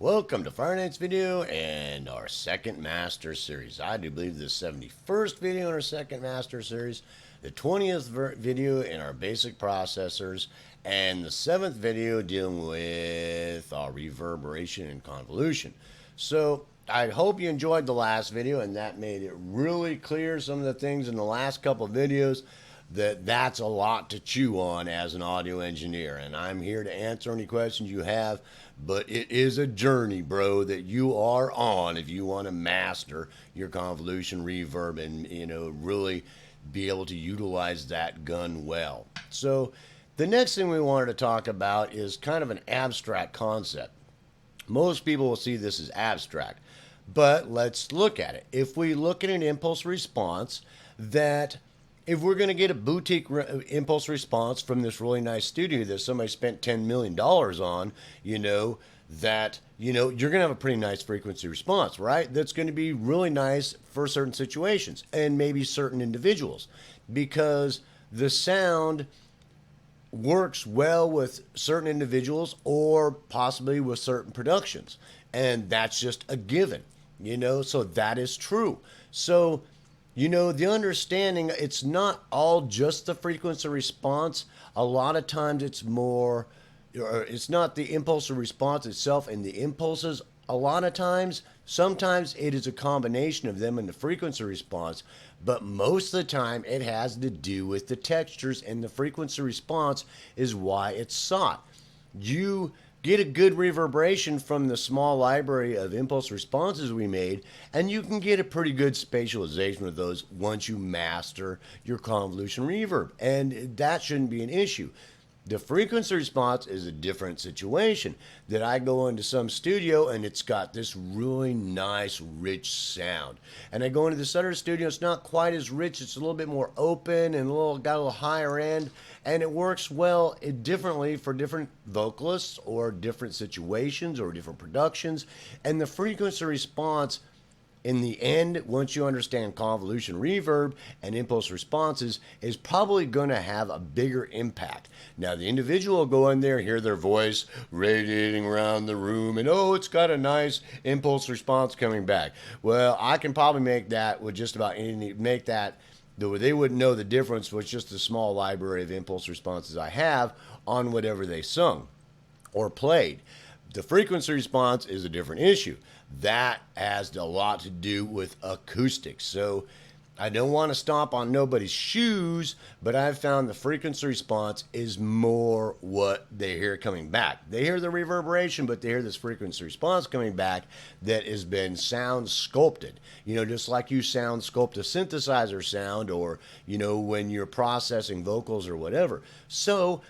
Welcome to Friday night's video and our second master series. I do believe this 71st video in our second master series, the 20th video in our basic processors, and the 7th video dealing with our reverberation and convolution. So I hope you enjoyed the last video and that made it really clear some of the things in the last couple of videos that's a lot to chew on as an audio engineer, and I'm here to answer any questions you have. But it is a journey, bro, that you are on if you want to master your convolution reverb and really be able to utilize that gun well. So the next thing we wanted to talk about is kind of an abstract concept. Most people will see this as abstract, but let's look at it. If we look at an impulse response, that if we're going to get a boutique impulse response from this really nice studio that somebody spent $10 million on, you're going to have a pretty nice frequency response, right? That's going to be really nice for certain situations and maybe certain individuals, because the sound works well with certain individuals or possibly with certain productions. And that's just a given, so that is true. So the understanding, it's not all just the frequency response. A lot of times it's more, or it's not the impulse response itself and the impulses. A lot of times, sometimes it is a combination of them and the frequency response, but most of the time it has to do with the textures, and the frequency response is why it's sought. You get a good reverberation from the small library of impulse responses we made, and you can get a pretty good spatialization of those once you master your convolution reverb, and that shouldn't be an issue. The frequency response is a different situation, that I go into some studio and it's got this really nice rich sound, and I go into this other studio, it's not quite as rich, it's a little bit more open and got a little higher end, and it works well differently for different vocalists or different situations or different productions. And the frequency response, in the end, once you understand convolution reverb and impulse responses, is probably going to have a bigger impact. Now, the individual will go in there, hear their voice radiating around the room, and it's got a nice impulse response coming back. Well, I can probably make that with just about anything, they wouldn't know the difference with just a small library of impulse responses I have on whatever they sung or played. The frequency response is a different issue. That has a lot to do with acoustics. So I don't want to stomp on nobody's shoes, but I've found the frequency response is more what they hear coming back. They hear the reverberation, but they hear this frequency response coming back that has been sound sculpted. Just like you sound sculpt a synthesizer sound, or, when you're processing vocals or whatever. So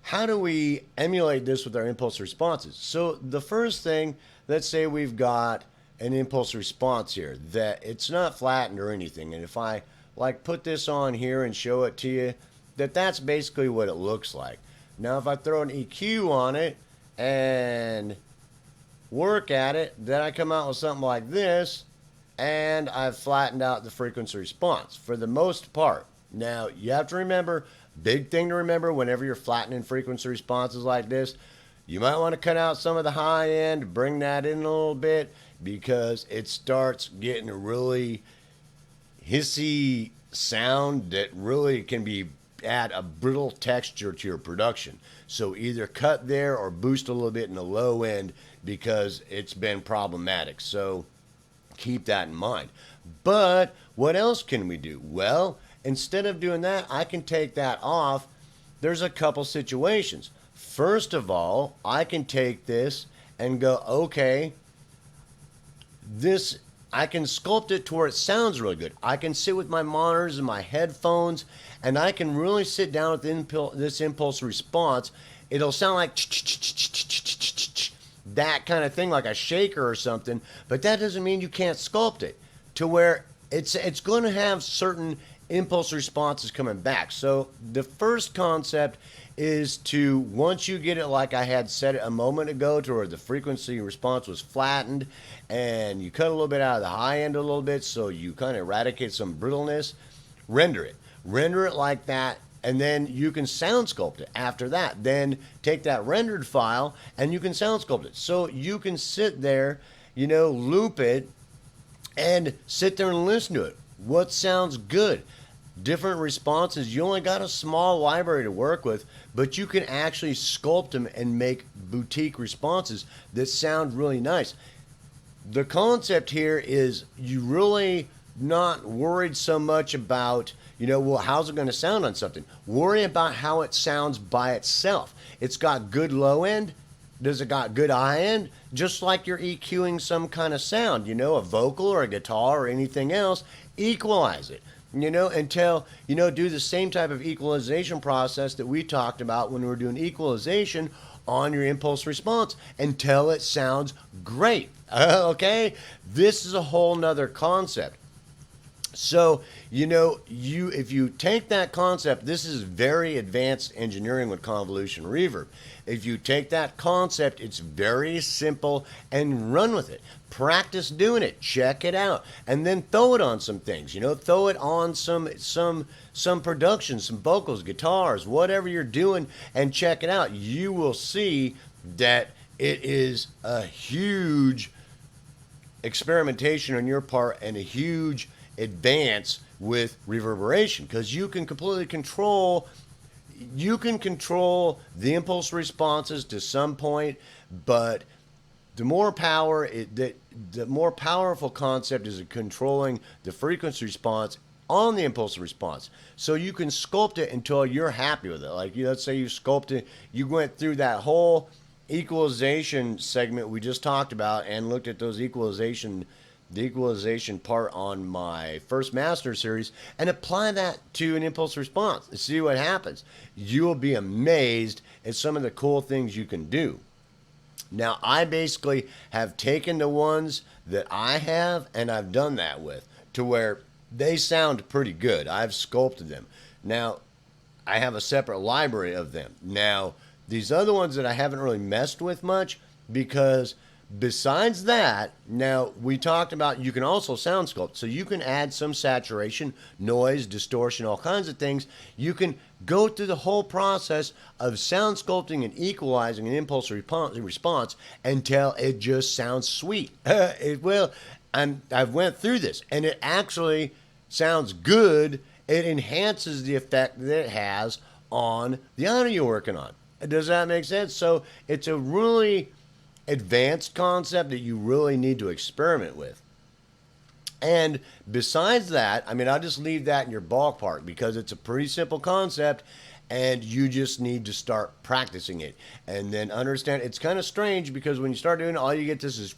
how do we emulate this with our impulse responses? So the first thing, let's say we've got an impulse response here that it's not flattened or anything, and if I put this on here and show it to you, that's basically what it looks like. Now if I throw an EQ on it and work at it, then I come out with something like this, and I've flattened out the frequency response for the most part. Now you have to remember, big thing to remember whenever you're flattening frequency responses like this, you might want to cut out some of the high end, bring that in a little bit, because it starts getting a really hissy sound that really can add a brittle texture to your production. So either cut there or boost a little bit in the low end, because it's been problematic. So keep that in mind. But what else can we do? Well, instead of doing that, I can take that off. There's a couple situations. First of all, I can take this and go, okay, I can sculpt it to where it sounds really good. I can sit with my monitors and my headphones, and I can really sit down with this impulse response. It'll sound like that kind of thing, like a shaker or something, but that doesn't mean you can't sculpt it to where it's going to have certain impulse responses coming back. So the first concept is to, once you get it like I had said it a moment ago, to where the frequency response was flattened and you cut a little bit out of the high end a little bit, so you kind of eradicate some brittleness, render it like that and then you can sound sculpt it after that. Then take that rendered file and you can sound sculpt it. So you can sit there, you know, loop it and sit there and listen to it. What sounds good? Different responses. You only got a small library to work with, but you can actually sculpt them and make boutique responses that sound really nice. The concept here is you really not worried so much about, you know, well, how's it going to sound on something? Worry about how it sounds by itself. It's got good low end. Does it got good high end? Just like you're EQing some kind of sound, you know, a vocal or a guitar or anything else, equalize it. You know, until, you know, do the same type of equalization process that we talked about when we were doing equalization on your impulse response until it sounds great. Okay? This is a whole nother concept. So, you know, if you take that concept, this is very advanced engineering with convolution reverb. If you take that concept, it's very simple, and run with it. Practice doing it, check it out, and then throw it on some things. You know, throw it on some production, some vocals, guitars, whatever you're doing, and check it out. You will see that it is a huge experimentation on your part and a huge advance with reverberation, because you can completely control the impulse responses to some point, but the more powerful concept is controlling the frequency response on the impulse response. So you can sculpt it until you're happy with it. Like, let's say you sculpted, you went through that whole equalization segment we just talked about and looked at those the equalization part on my first master series, and apply that to an impulse response and see what happens. You will be amazed at some of the cool things you can do. Now, I basically have taken the ones that I have and I've done that with to where they sound pretty good. I've sculpted them. Now, I have a separate library of them. Now, these other ones that I haven't really messed with much, because besides that, now we talked about you can also sound sculpt. So you can add some saturation, noise, distortion, all kinds of things. You can go through the whole process of sound sculpting and equalizing an impulse response until it just sounds sweet. It will. I've went through this, and it actually sounds good. It enhances the effect that it has on the audio you're working on. Does that make sense? So it's a really advanced concept that you really need to experiment with. And besides that, I mean, I'll just leave that in your ballpark because it's a pretty simple concept and you just need to start practicing it. And then understand, it's kind of strange because when you start doing it, all you get this is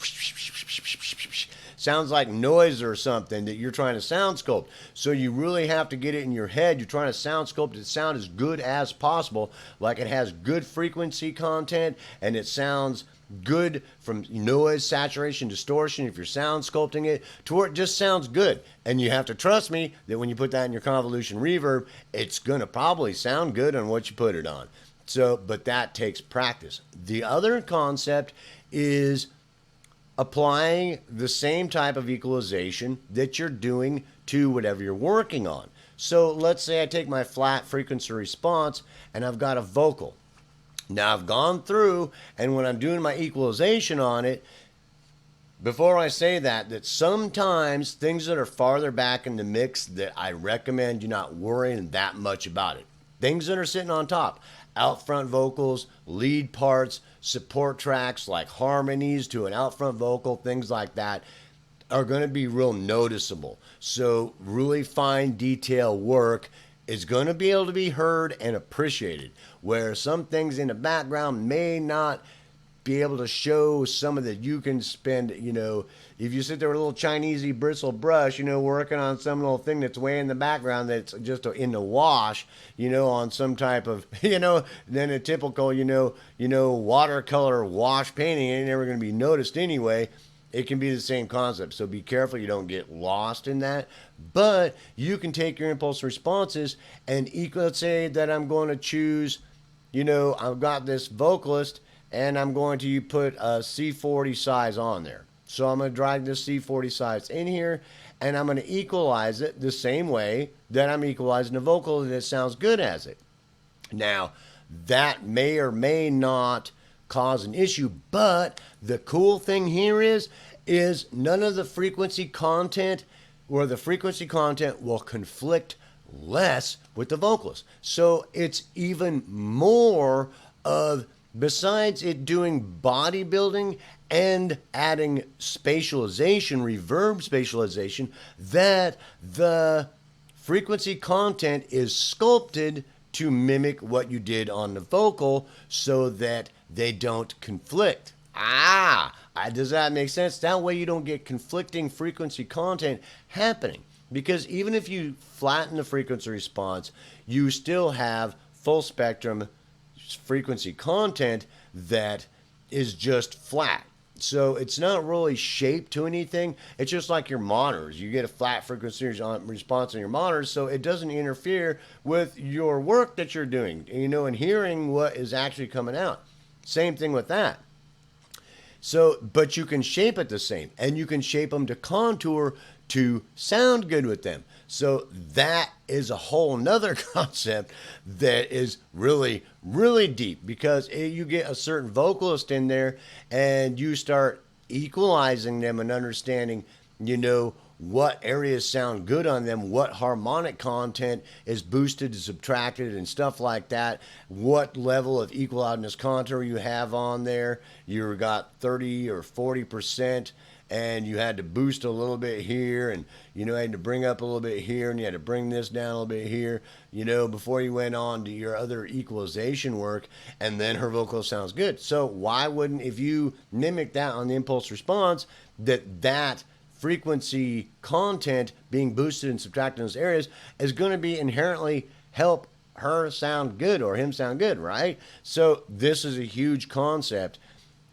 sounds like noise or something that you're trying to sound sculpt. So you really have to get it in your head. You're trying to sound sculpt it sound as good as possible, like it has good frequency content and it sounds good from noise, saturation, distortion, if you're sound sculpting it, to where it just sounds good. And you have to trust me that when you put that in your convolution reverb, it's going to probably sound good on what you put it on. So, but that takes practice. The other concept is applying the same type of equalization that you're doing to whatever you're working on. So let's say I take my flat frequency response and I've got a vocal. Now I've gone through, and when I'm doing my equalization on it, before I say that sometimes things that are farther back in the mix that I recommend you not worrying that much about it. Things that are sitting on top, out front vocals, lead parts, support tracks like harmonies to an out front vocal, things like that are going to be real noticeable. So really fine detail work is going to be able to be heard and appreciated, where some things in the background may not be able to show some of that. You can spend, you know, if you sit there with a little Chinesey bristle brush, you know, working on some little thing that's way in the background that's just in the wash, you know, on some type of, you know, then a typical, you know, watercolor wash painting ain't never going to be noticed anyway. It can be the same concept, so be careful you don't get lost in that. But you can take your impulse responses and let's say that I'm going to choose, you know, I've got this vocalist and I'm going to put a C40 size on there. So I'm going to drag this C40 size in here, and I'm going to equalize it the same way that I'm equalizing the vocal, and it sounds good as it. Now, that may or may not cause an issue, but the cool thing here is none of the frequency content or the frequency content will conflict less with the vocals. So it's even more of, besides it doing bodybuilding and adding spatialization, reverb spatialization, that the frequency content is sculpted to mimic what you did on the vocal so that they don't conflict. Does that make sense? That way you don't get conflicting frequency content happening. Because even if you flatten the frequency response, you still have full spectrum frequency content that is just flat. So it's not really shaped to anything. It's just like your monitors. You get a flat frequency response on your monitors, so it doesn't interfere with your work that you're doing, and hearing what is actually coming out. Same thing with that. So, but you can shape it the same, and you can shape them to contour to sound good with them. So that is a whole nother concept that is really, really deep, because you get a certain vocalist in there and you start equalizing them and understanding, what areas sound good on them, what harmonic content is boosted and subtracted and stuff like that, what level of equal loudness contour you have on there. You got 30 or 40%, and you had to boost a little bit here, and had to bring up a little bit here, and you had to bring this down a little bit here, before you went on to your other equalization work, and then her vocal sounds good. So why wouldn't, if you mimic that on the impulse response, that frequency content being boosted and subtracted in those areas is going to be inherently help her sound good or him sound good, right? So this is a huge concept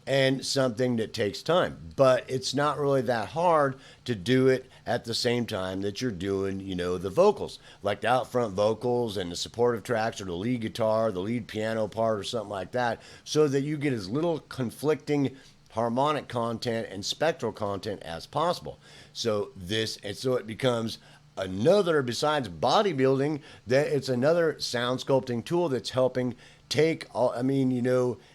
and something that takes time, but it's not really that hard to do it at the same time that you're doing, the vocals, like the out front vocals and the supportive tracks, or the lead guitar, the lead piano part, or something like that, so that you get as little conflicting harmonic content and spectral content as possible. So it becomes another, besides bodybuilding, that it's another sound sculpting tool that's helping take all,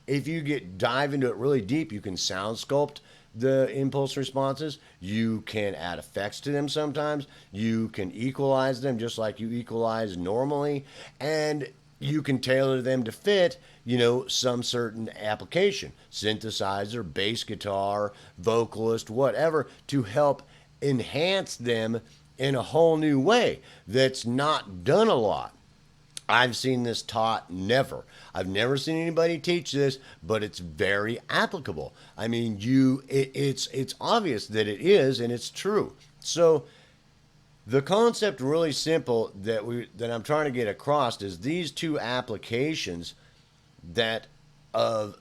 if you dive into it really deep, you can sound sculpt the impulse responses. You can add effects to them sometimes. You can equalize them just like you equalize normally, and you can tailor them to fit, some certain application, synthesizer, bass guitar, vocalist, whatever, to help enhance them in a whole new way that's not done a lot. I've seen this taught never. I've never seen anybody teach this, but it's very applicable. It's obvious that it is, and it's true. So the concept, really simple, that I'm trying to get across is these two applications that of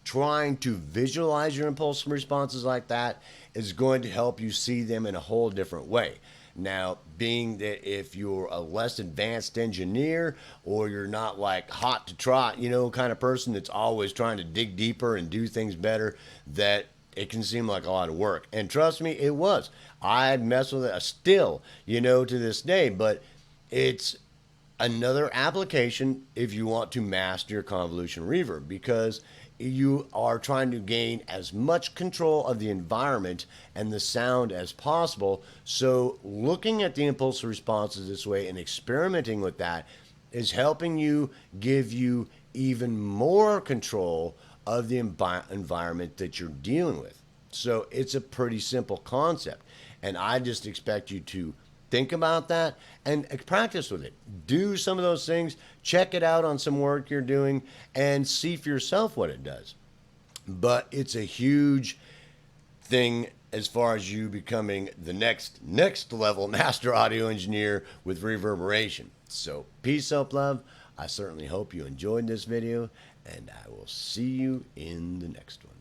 trying to visualize your impulse responses like that is going to help you see them in a whole different way. Now, being that if you're a less advanced engineer, or you're not like hot to trot, kind of person that's always trying to dig deeper and do things better, that it can seem like a lot of work. And trust me, it was. I mess with it still, to this day, but it's another application if you want to master your convolution reverb, because you are trying to gain as much control of the environment and the sound as possible. So looking at the impulse responses this way and experimenting with that is helping you, give you even more control of the environment that you're dealing with. So it's a pretty simple concept, and I just expect you to think about that and practice with it. Do some of those things, check it out on some work you're doing, and see for yourself what it does. But it's a huge thing as far as you becoming the next level master audio engineer with reverberation. So peace, self-love. I certainly hope you enjoyed this video, and I will see you in the next one.